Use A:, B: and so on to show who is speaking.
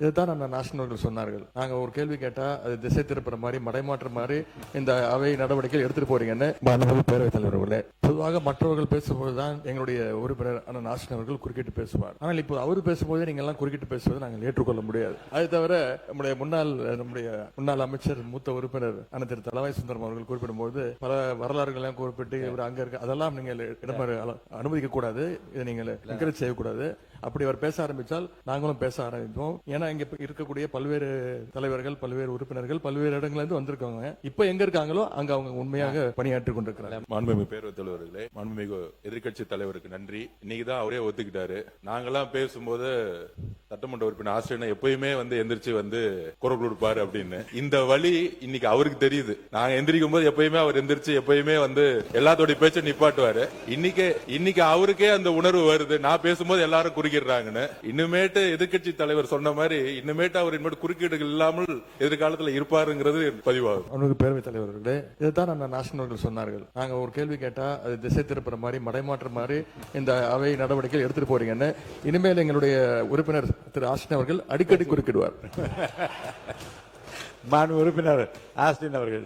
A: இதுதான் அந்த நாஷனர்கள் சொன்னார்கள். நாங்க ஒரு கேள்வி கேட்டா அது திசை திருப்புற மாதிரி மடைமாற்ற மாதிரி இந்த அவை நடவடிக்கைகள் எடுத்துட்டு போறீங்கன்னு மாண்புமிகு பேரவைத் தலைவர் அவர்களே. பொதுவாக மற்றவர்கள் பேசும்போதுதான் எங்களுடைய உறுப்பினர் அண்ணன் நாஷன் அவர்கள் குறுக்கிட்டு பேசுவார். ஆனால் இப்போ அவர் பேசும்போது நீங்க எல்லாம் குறுக்கிட்டு பேசுவதை நாங்கள் ஏற்றுக்கொள்ள முடியாது. அது தவிர நம்முடைய முன்னாள் அமைச்சர் மூத்த உறுப்பினர் அண்ணன் திரு தளவாய் சுந்தரம் அவர்கள் குறிப்பிடும்போது பல வரலாறுகள் எல்லாம் குறிப்பிட்டு இவர் அங்க இருக்க அதெல்லாம் நீங்கள் அனுமதிக்க கூடாது, இதை நீங்கள் என்கரேஜ் செய்யக்கூடாது. அப்படி அவர் பேச ஆரம்பித்தால் நாங்களும் பேச ஆரம்பிப்போம். ஏன்னா இங்க இருக்கக்கூடிய பல்வேறு தலைவர்கள், பல்வேறு உறுப்பினர்கள் பல்வேறு இடங்கள்ல இருந்து வந்திருக்காங்க. இப்ப எங்க இருக்காங்களோ அங்க அவங்க உண்மையாக பணியாற்றிக் கொண்டிருக்கிறாங்க.
B: மாண்புமிகு பேரவைத் தலைவர்களே, மாண்புமிகு எதிர்க்கட்சி தலைவருக்கு நன்றி. இன்னைக்குதான் அவரே ஒத்துக்கிட்டாரு. நாங்கெல்லாம் பேசும்போது சட்டமன்ற உறுப்பினர் ஆசிரியர் எப்பயுமே எந்திரிச்சு குரல் கொடுப்பாரு அப்படின்னு. இந்த வழி இன்னைக்கு அவருக்கு தெரியுது. நாங்க எந்திரிக்கும் போது எப்பயுமே அவர் எந்திரிச்சு எப்பயுமே எல்லாத்தோட பேச்ச நிப்பாட்டுவாரு. இன்னைக்கு அவருக்கே அந்த உணர்வு வருது. நான் பேசும்போது எல்லாரும் குறுக்கிடுறாங்கன்னு. இன்னுமேட்டு எதிர்க்கட்சி தலைவர் சொன்ன மாதிரி இன்னுமேட்டு அவர் இனிமேட்டு குறுக்கீடுகள் இல்லாமல் எதிர்காலத்தில் இருப்பாருங்கிறது பதிவாகும்.
A: பேரவைத் தலைவர்களே, இதுதான் அந்த நாஷனர்கள் சொன்னார்கள். நாங்க ஒரு கேள்வி கேட்டா அது திசை திருப்புற மாதிரி மடைமாற்ற மாதிரி இந்த அவை நடவடிக்கைகள் எடுத்துட்டு போறீங்கன்னு. இனிமேல் எங்களுடைய உறுப்பினர் திரு ஆஸ்டின் அவர்கள் அடிக்கடி குறுக்கிடுவார்.
C: மாண்பு உறுப்பினர் ஆஸ்டின் அவர்கள்.